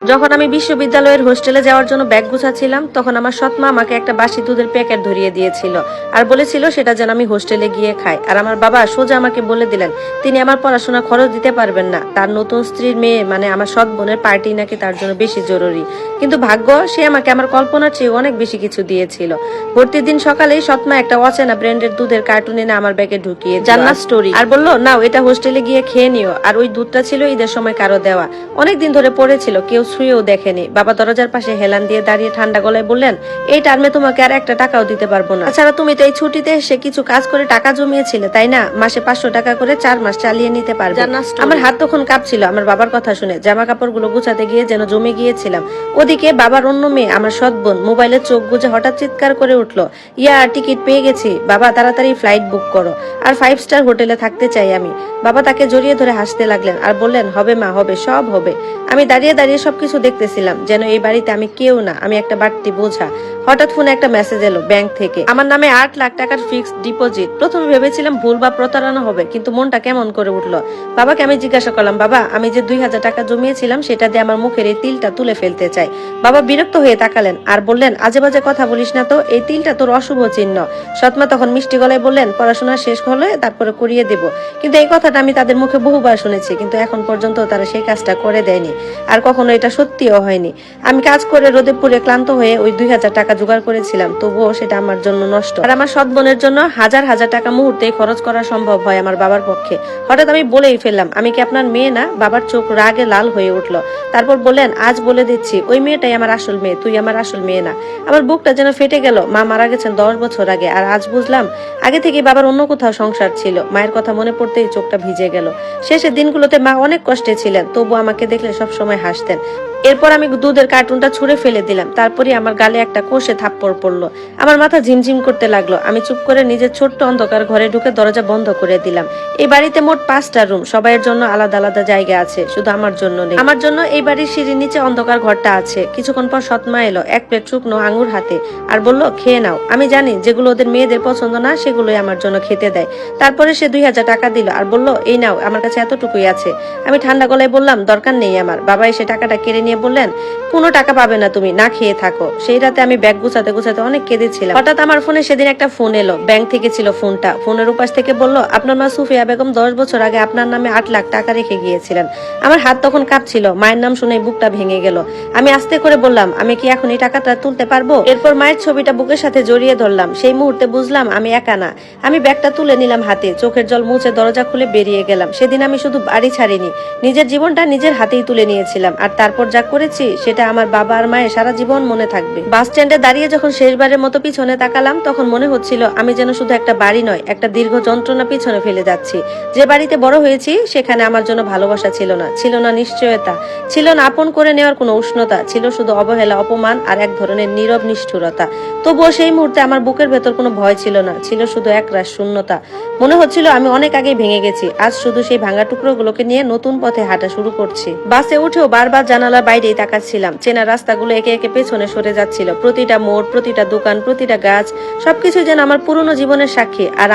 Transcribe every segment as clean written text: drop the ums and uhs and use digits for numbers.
যখন আমি বিশ্ববিদ্যালয়ের হোস্টেলে যাওয়ার জন্য ব্যাগ গুছাচ্ছিলাম তখন আমার সৎমা আমাকে একটা বাসি দুধের প্যাকেট ধরিয়ে দিয়েছিল আর বলেছিল সেটা যেন আমি হোস্টেলে গিয়ে খাই। আর আমার বাবা সোজা আমাকে বলে দিলেন তিনি আমার পড়াশোনা খরচ দিতে পারবেন না, তার নতুন স্ত্রীর মেয়ে মানে আমার সৎ বোনের পার্টি নাকি তার জন্য বেশি জরুরি। কিন্তু ভাগ্য সে আমাকে আমার কল্পনার চেয়ে অনেক বেশি কিছু দিয়েছিল। ভর্তির দিন সকালেই সৎমা একটা অচেনা ব্র্যান্ডের দুধের কার্টুন এনে আমার ব্যাগে ঢুকিয়ে জান্নাত স্টোরি আর বললো নাও এটা হোস্টেলে গিয়ে খেয়ে নিও। আর ওই দুধটা ছিল ঈদের সময় কারো দেওয়া, অনেকদিন ধরে পড়েছিল, কেউ ছুঁয়েও দেখেনি। বাবা দরজার পাশে হেলান দিয়ে দাঁড়িয়ে ঠান্ডা গলায় বললেন এই টার্মে তোমাকে আর একটা টাকাও দিতে পারবো না। তাছাড়া তুমি তো এই ছুটিতে এসে কিছু কাজ করে টাকা জমিয়েছিলে তাই না, মাসে 500 টাকা করে 4 মাস চালিয়ে নিতে পারবে। আমার হাত তখন কাঁপছিল আমার বাবার কথা শুনে, জামা কাপড় গুলো গুছাতে গিয়ে যেন জমে গিয়েছিলাম। ওদিকে বাবার অন্য মেয়ে আমার সৎ বোন মোবাইলে চোখ বুজে হঠাৎ চিৎকার করে উঠলো, ইয়া টিকিট পেয়ে গেছি বাবা, তাড়াতাড়ি ফ্লাইট বুক করো, আর 5 স্টার হোটেলে থাকতে চাই আমি। বাবা তাকে জড়িয়ে ধরে হাসতে লাগলেন আর বললেন হবে মা, হবে, সব হবে। আমি দাঁড়িয়ে দাঁড়িয়ে সবকিছু দেখতেছিলাম যেন এই বাড়িতে আমি কেউ না, আমি একটা বাড়তি বোঝা। হঠাৎ ফোনে একটা মেসেজ এলো ব্যাংক থেকে, আমার নামে 8 লাখ টাকার ফিক্সড ডিপোজিট। প্রথমে ভেবেছিলাম ভুল বা প্রতারণা হবে, কিন্তু মনটা কেমন করে উঠলো। বাবাকে আমি জিজ্ঞাসা করলাম বাবা আমি যে 2000 টাকা জমিয়েছিলাম সেটা দিয়ে আমার মুখের এই তিলটা তুলে ফেলতে চাই। বাবা বিরক্ত হয়ে তাকালেন আর বললেন আজে বাজে কথা বলিস না তো, এই তিলটা তোর অশুভ চিহ্ন। সৎমা তখন মিষ্টি গলায় বললেন পড়াশোনা শেষ হলে তারপরে করিয়ে দেব। কিন্তু এই কথাটা আমি তাদের মুখে বহুবার শুনেছি, কিন্তু এখন পর্যন্ত তারা সেই কাজটা করে দেয়নি, আর কখনো এটা সত্যিও হয়নি। আমি কাজ করে রোদে পুড়ে ক্লান্ত হয়ে ওই 2000 টাকা জোগাড় করেছিলাম, তবুও সেটা আমার জন্য নষ্ট। আর আমার সৎ বোনের জন্য হাজার হাজার টাকা মুহূর্তেই খরচ করা সম্ভব হয় আমার বাবার পক্ষে। হঠাৎ আমি বলেই ফেললাম আমি কি আপনার মেয়ে না? বাবার চোখ রাগে লাল হয়ে উঠলো। তারপর বললেন আজ বলে দিচ্ছি ওই মেয়েটাই আমার আসল মেয়ে, তুই আমার আসল মেয়ে না। আমার বুকটা যেন ফেটে গেল। মা মারা গেছেন 10 বছর আগে, আর আজ বুঝলাম আগে থেকে বাবার অন্য কোথাও সংসার ছিল। মায়ের কথা মনে পড়তেই চোখটা ভিজে গেল। শেষের দিনগুলোতে মা অনেক কষ্টে ছিলেন, তবু আমাকে দেখলে সবসময় হাসতেন। এরপর আমি দুধের কার্টুনটা ছুঁড়ে ফেলে দিলাম, তারপরে আমার গালে একটা কষে থাপ্পড় পড়লো। আমার মাথা ঝিমঝিম করতে লাগলো। আমি চুপ করে নিজের ছোট্ট অন্ধকার ঘরে ঢুকে দরজা বন্ধ করে দিলাম। এই বাড়িতে মোট 5টা রুম, সবাইয়ের জন্য আলাদা আলাদা জায়গা আছে, শুধু আমার জন্য নেই। আমার জন্য এই বাড়ির সিঁড়ির নিচে অন্ধকার ঘরটা আছে। কিছুক্ষণ পর সৎমা এলো 1 প্লেট শুকনো আঙুর হাতে আর বলল খেয়ে নাও। আমি জানি যেগুলো ওদের মেয়েদের পছন্দ না সেগুলোই আমার জন্য খেতে দেয়। তারপরে সে 2000 টাকা দিল আর বলল এই নাও, আমার কাছে এতটুকুই আছে। আমি ঠান্ডা গলায় বললাম দরকার নেই আমার। বাবা এসে টাকাটা কেড়ে নিয়ে বললেন কোনো টাকা পাবে না, তুমি না খেয়ে থাকো। সেই রাতে আমি ব্যাগ গুছাতে গুছাতে অনেক কেঁদেছিলাম। হঠাৎ আমার ফোনে সেদিন একটা ফোন এলো, ব্যাংক থেকে ছিল ফোনটা। ফোনের উপাস থেকে বলল আপনার মা সুফিয়া বেগম 10 বছর আগে আপনার নামে 8 লাখ টাকা রেখে গিয়েছিলেন। আমার হাত তখন কাঁপছিল, মায়ের নাম শুনে বুকটা ভেঙে গেল। আমি আস্তে করে বললাম আমি কি এখন এই টাকাটা তুলতে পারবো? এরপর মায়ের ছবিটা বুকের সাথে জড়িয়ে ধরলাম। সেই মুহূর্তে বুঝলাম আমি একা না। আমি ব্যাগটা তুলে নিলাম হাতে, চোখের জল মুছে দরজা খুলে বেরিয়ে গেলাম। সেদিন আমি শুধু বাড়ি ছাড়িনি, নিজের জীবনটা নিজের হাতেই তুলে নিয়েছিলাম। আর তারপর যা করেছি সেটা আমার বাবা আর মায়ের সারা জীবন মনে থাকবে। বাস স্ট্যান্ডে দাঁড়িয়ে যখন শেষবারের মতো পিছনে তাকালাম তখন মনে হচ্ছিল আমি যেন শুধু একটা বাড়ি নয়, একটা দীর্ঘ যন্ত্রণা পিছনে ফেলে যাচ্ছি। যে বাড়িতে বড় হয়েছি সেখানে আমার জন্য ভালোবাসা ছিল না, ছিল না নিশ্চয়তা, ছিল না আপন করে নেওয়ার কোনো উষ্ণতা, ছিল শুধু অবহেলা, অপমান আর এক ধরনের নীরব নিষ্ঠুরতা। তবুও সেই মুহূর্তে আমার বুকের ভেতর কোনো ভয় ছিল না, ছিল শুধু একরাশ শূন্যতা। মনে হচ্ছিল আমি অনেক আগেই ভেঙে গেছি, আজ শুধু সেই ভাঙা টুকরোগুলোকে নিয়ে নতুন পথে হাঁটা শুরু করছি। বাসে উঠেও বারবার জানালার বাইরেই তাকাচ্ছিলাম। চেনা রাস্তাগুলো একে একে পেছনে সরে যাচ্ছিল, প্রতিটা মোড়, প্রতিটা দোকান, প্রতিটা গাছ, সবকিছু যেন আমার পুরনো জীবনের সাক্ষী। আর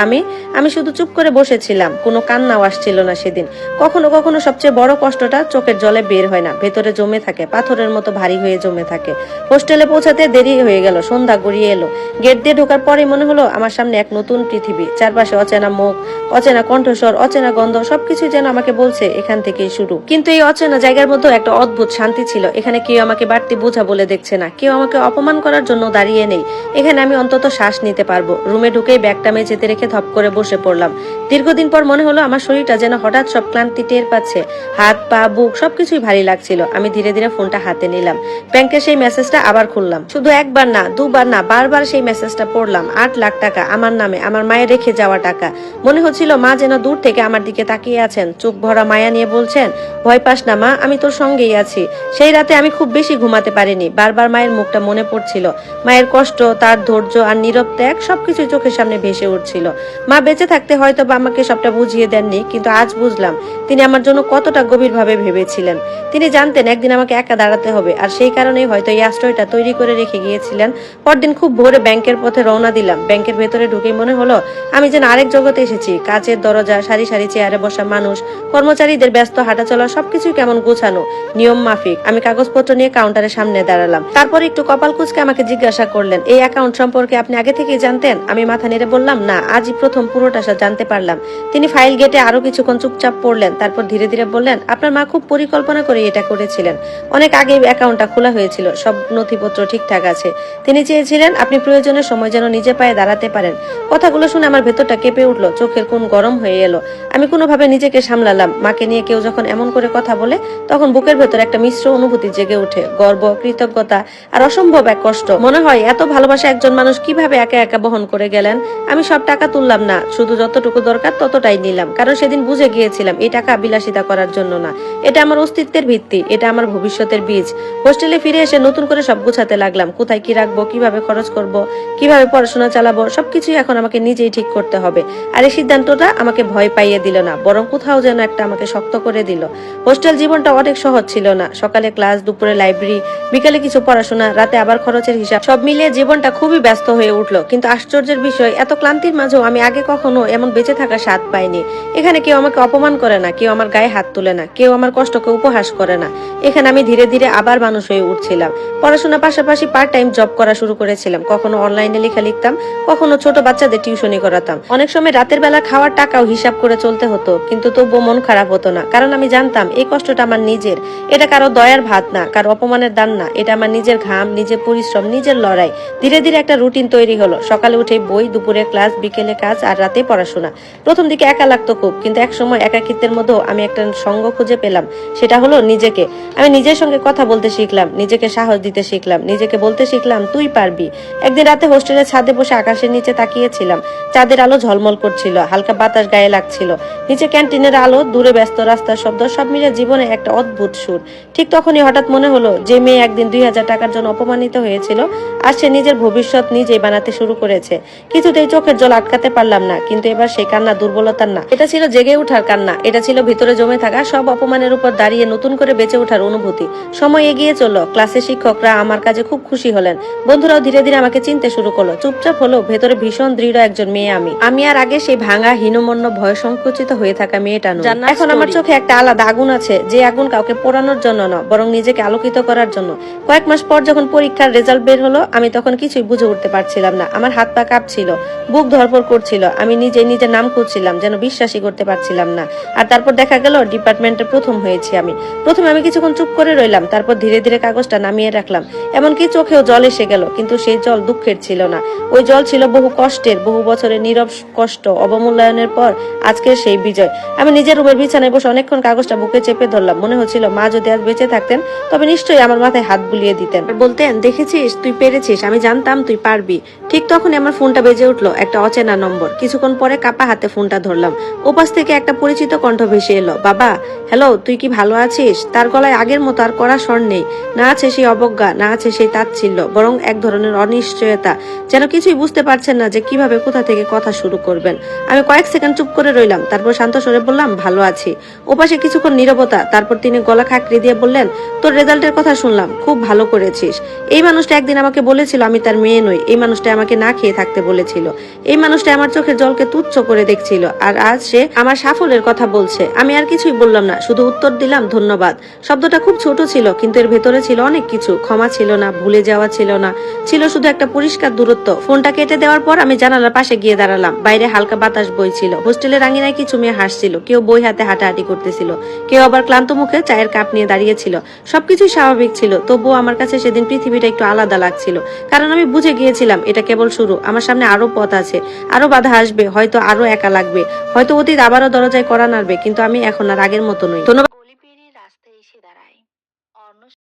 আমি শুধু চুপ করে বসেছিলাম। কোনো কান্নাও আসছিল না সেদিন। কখনো কখনো সবচেয়ে বড় কষ্টটা চোখের জলে বের হয় না, ভেতরে জমে থাকে, পাথরের মতো ভারী হয়ে জমে থাকে। হোস্টেলে পৌঁছাতে দেরি হয়ে গেল, সন্ধ্যা গড়িয়ে এলো। গেট দিয়ে ঢোকার পরেই মনে হলো আমার সামনে এক নতুন পৃথিবী। চারপাশে অচেনা মুখ, অচেনা কণ্ঠস্বর, অচেনা গন্ধ, সবকিছু যেন আমাকে বলছে এখান থেকেই শুরু। কিন্তু এই অচেনা জায়গার মধ্যে একটা অদ্ভুত শান্তি ছিল। এখানে কেউ আমাকে বাড়তি বোঝা বলে দেখছে না, কেউ আমাকে অপমান করার জন্য দাঁড়িয়ে নেই। এখানে আমি অন্তত শ্বাস নিতে পারবো। রুমে ঢুকেই ব্যাগটা মেঝেতে রেখে ধপ করে বসে পড়লাম। দীর্ঘদিন পর মনে হলো আমার শরীরটা যেন হঠাৎ সব ক্লান্তি টের পাচ্ছে। হাত পা বুক সবকিছুই ভারী লাগছিল। আমি ধীরে ধীরে ফোনটা হাতে নিলাম। ব্যাংকের সেই মেসেজটা আবার খুললাম। শুধু একবার না, দুবার না, বারবার সেই মেসেজটা পড়লাম। 8 লাখ টাকা আমার নামে, আমার মায়ের রেখে যাওয়া টাকা। মনে হচ্ছিল মা যেন দূর থেকে আমার দিকে তাকিয়ে আছেন, চোখ ভরা মায়া নিয়ে বলছেন ভয় পাস না মা, আমি তোর সঙ্গেই আছি। সেই রাতে আমি খুব বেশি ঘুমাতে পারিনি। বারবার মায়ের মুখটা মনে পড়ছিল। মায়ের কষ্ট, তার ধৈর্য আর নীরব ত্যাগ সবকিছু চোখের সামনে ভেসে উঠছিল। মা বেঁচে থাকতে হয়তো বা আমাকে সবটা বুঝিয়ে দেননি, কিন্তু আজ বুঝলাম তিনি আমার জন্য কতটা গভীরভাবে ভেবেছিলেন। তিনি জানতেন একদিন আমাকে একা দাঁড়াতে হবে, আর সেই কারণেই হয়তো এই আশ্রয়টা তৈরি করে রেখে গিয়েছিলেন। পরদিন খুব ভোরে ব্যাংকের পথে রওনা দিলাম। ব্যাংকের ভেতরে ঢুকেই মনে হলো আমি যেন আরেক জগতে এসেছি। কাচের দরজা, সারি সারি চেয়ারে বসা মানুষ, কর্মচারীদের ব্যস্ত হাঁটাচলা, সবকিছু কেমন গোছানো, নিয়ম মাফিক। আমি কাগজপত্র নিয়ে কাউন্টারের সামনে দাঁড়ালাম। তারপর একটু কপাল কুঁচকে আমাকে জিজ্ঞাসা করলেন, এই অ্যাকাউন্ট সম্পর্কে আপনি আগে থেকেই জানতেন? আমি মাথা নেড়ে বললাম, না, আজই প্রথম পুরোটা জানতে পারলাম। তিনি ফাইল গেটে আরো কিছুক্ষণ চুপচাপ পড়লেন, তারপর ধীরে ধীরে বললেন, আপনার মা খুব পরিকল্পনা করে এটা করেছিলেন। অনেক আগেই অ্যাকাউন্টটা খোলা হয়েছিল, সব নথিপত্র ঠিকঠাক আছে। তিনি চেয়েছিলেন আপনি প্রয়োজনের সময় যেন নিজে পায়ে দাঁড়াতে পারেন। কথাগুলো শুনে আমার ভেতরটা কেঁপে উঠলো, চোখের কোণ গরম হয়ে এলো। আমি কোনোভাবে নিজেকে সামলালাম। মাকে নিয়ে কেউ যখন এমন করে কথা বলে তখন বুকের ভেতর একটা মিশ্র অনুভূতি জেগে ওঠে, গর্ব, কৃতজ্ঞতা আর অসম্ভব এক কষ্ট। মনে হয় এত ভালোবাসা একজন মানুষ কিভাবে একা একা বহন করে গেলেন। আমি সব টাকা তুললাম না, শুধু যতটুকু দরকার ততটাই নিলাম, কারণ সেদিন বুঝে গিয়েছিলাম এই টাকা বিলাসিতা করার জন্য না, এটা আমার অস্তিত্বের ভিত্তি, এটা আমার ভবিষ্যতের বীজ। হোস্টেলে ফিরে এসে নতুন করে সব গুছাতে লাগলাম, কোথায় কি রাখবো, কিভাবে খরচ করব, কিভাবে পড়াশোনা চালাবো, সবকিছুই এখন আমাকে নিজেই ঠিক করতে হবে। আর এই সিদ্ধান্তটা আমাকে ভয় পাইয়ে দিল না, বরং কোথাও যেন একটা আমাকে শক্ত করে দিল। হোস্টেল জীবনটা অনেক সহজ ছিল না। সকালে ক্লাস, দুপুরে লাইব্রেরি, বিকালে কিছু পড়াশোনা, রাতে আবার খরচের হিসাব, সব মিলিয়ে জীবনটা খুবই ব্যস্ত হয়ে উঠলো। কিন্তু আশ্চর্যের বিষয়, এত ক্লান্তির মাঝেও আমি আগে কখনো এমন বেঁচে থাকার স্বাদ পাইনি। এখানে কেউ আমাকে অপমান করে না, কেউ আমার গায়ে হাত তুলে না, কেউ আমার কষ্টকে উপহাস করে না। এখানে আমি ধীরে ধীরে আবার মানুষ হয়ে উঠছিলাম। পড়াশোনার পাশাপাশি পার্ট টাইম জব করা শুরু করেছিলাম। কখনো অনলাইনে লেখা লিখতাম, কখনো ছোট বাচ্চাদের টিউশনি করাতাম। অনেক সময় রাতের বেলা খাওয়ার টাকাও হিসাব করে চলতে হতো, কিন্তু তবুও মন খারাপ হতো না, কারণ আমি জানতাম এই কষ্টটা আমার নিজের। এটা কারো দয়ার ভাত না, কারো অপমানের দান না, এটা আমার নিজের ঘাম, নিজের পরিশ্রম, নিজের লড়াই। ধীরে ধীরে একটা রুটিন তৈরি হলো। সকালে উঠে বই, দুপুরে ক্লাস, বিকেলে কাজ আর রাতে পড়াশোনা। প্রথম দিকে একা লাগতো খুব, কিন্তু একসময় একাকিত্বের মধ্যেও আমি একটা সঙ্গ খুঁজে পেলাম, সেটা হলো নিজেকে। আমি নিজের সঙ্গে কথা বলতে শিখলাম, নিজেকে সাহস দিতে শিখলাম, নিজেকে বলতে শিখলাম তুই পারবি। একদিন রাতে হোস্টেলের ছাদে বসে আকাশের নিচে তাকিয়েছিলাম। চাঁদের আলো ঝলমল করছিল, হালকা বাতাস গায়ে লাগছিল, নিচে ক্যান্টিনের আলো, দূরে ব্যস্ত রাস্তার শব্দ, সব মিলে জীবনে একটা অদ্ভুত সুর। ঠিক তখনই হঠাৎ মনে হলো, যে মেয়ে একদিন 2000 টাকার জন্য অপমানিত হয়েছিল, আর সে নিজের ভবিষ্যৎ নিজেই বানাতে শুরু করেছে। কিছুতেই চোখের জল আটকাতে পারলাম না, কিন্তু এবার সেই কান্না দুর্বলতার না, এটা ছিল জেগে ওঠার কান্না। এটা ছিল ভিতরে জমে থাকা সব অপমানের উপর দাঁড়িয়ে নতুন করে বেঁচে ওঠার অনুভূতি। সময় এগিয়ে চলল, ক্লাসে শিক্ষকরা আমার কাজে খুব খুশি হলেন, বন্ধুরাও ধীরে ধীরে আমাকে চিনতে শুরু করলো। চুপচাপ হলো, ভেতরে ভীষণ দৃঢ় একজন মেয়ে আমি আর আগে সেই ভাঙা, হীনমন্য, ভয় সংকুচিত হয়ে থাকা মেয়েটা নই। এখন আমার চোখে একটা আলাদা আগুন আছে, যে আগুন কাউকে পোড়ানোর জন্য না, বরং নিজেকে আলোকিত করার জন্য। কয়েক মাস পর যখন পরীক্ষার রেজাল্ট বের হলো, আমি তখন কিছুই বুঝে উঠতে পারছিলাম না। আমার হাত পা কাঁপছিল, বুক ধড়ফড় করছিল। আমি নিজের নাম খুঁজছিলাম, যেন বিশ্বাসই করতে পারছিলাম না। আর তারপর দেখা গেল ডিপার্টমেন্টে প্রথম হয়েছি আমি। প্রথমে আমি কিছুক্ষণ চুপ করে রইলাম, তারপর ধীরে ধীরে কাগজটা নামিয়ে রাখলাম। এমনকি চোখেও জল এসে গেল, কিন্তু সেই জল দুঃখের ছিল না। ওই জল ছিল বহু কষ্টের, বহু বছরের নীরব কষ্ট, অবমূল্যায়নের পর আজকের সেই বিজয়। আমি নিজের রুমের বিছানায় বসে অনেকক্ষণ কাগজটা বুকে চেপে ধরলাম। মনে হচ্ছিল মা যদি আজ বেঁচে থাকতেন তবে নিশ্চয়ই আমার মাথায় হাত বুলিয়ে দিতেন, বলতেন, দেখেছিস তুই পেরেছিস, আমি জানতাম তুই পারবি। ঠিক তখনই আমার ফোনটা বেজে উঠলো, একটা অচেনা নম্বর। কিছুক্ষণ পরে কাপা হাতে ফোনটা ধরলাম। ওপাশ থেকে একটা পরিচিত কণ্ঠ ভেসে এলো, বাবা, হ্যালো, তুই কি ভালো আছিস? তার গলায় আগের মতো আর কড়া স্বর নেই, না আছে সেই অবজ্ঞা, না আছে সেই তাচ্ছিল্য, বরং এক ধরনের অনিশ্চয়তা, যেন কিছুই বুঝতে পারছেন না যে কিভাবে কোথা থেকে কথা শুরু করবেন। আমি কয়েক সেকেন্ড চুপ করে রইলাম, তারপর শান্ত স্বরে বললাম, ভালো আছি। ওপাশে কিছুক্ষণ নীরবতা, তারপর তিনি গলা খাঁকড়ে দিয়ে বললেন, তোর রেজাল্টের কথা শুনলাম, খুব ভালো করেছিস। এই মানুষটা একদিন আমাকে বলেছিল আমি তার মেয়ে নই, এই মানুষটা আমাকে না খেয়ে থাকতে বলেছিল, এই মানুষটা আমার চোখের জলকে তুচ্ছ করে দেখছিল, আর আজ সে আমার সাফল্যের কথা বলছে। আমি আর কিছুই বললাম না, শুধু উত্তর দিলাম, ধন্যবাদ। শব্দটা খুব ছোট ছিল, কিন্তু এর ভেতরে ছিল অনেক কিছু। ক্ষমা ছিল না, ভুলে যাওয়া ছিল না, ছিল শুধু একটা পরিষ্কার দূরত্ব। ফোনটা কেটে দেওয়ার পর আমি জানালার পাশে গিয়ে দাঁড়ালাম। বাইরে হালকা বাতাস বইছিল, হোস্টেলের আঙিনায় কিছু মেয়ে হাসছিল, কেউ বই হাতে হাঁটাহাঁটি করতেছিল, কেউ আবার ক্লান্ত মুখে চায়ের কাপ নিয়ে দাঁড়িয়েছিল। সবকিছুই স্বাভাবিক ছিল, তবুও আমার কাছে সেদিন পৃথিবীটা একটু আলাদা লাগছিল, কারণ আমি বুঝে গিয়েছিলাম এটা কেবল শুরু। আমার সামনে আরো পথ আছে, আরো বাধা আসবে, হয়তো আরো একা লাগবে, হয়তো অতীত আবারও দরজায় কড়া নাড়বে, কিন্তু আমি এখন আর আগের মতো নই। ধন্যবাদ।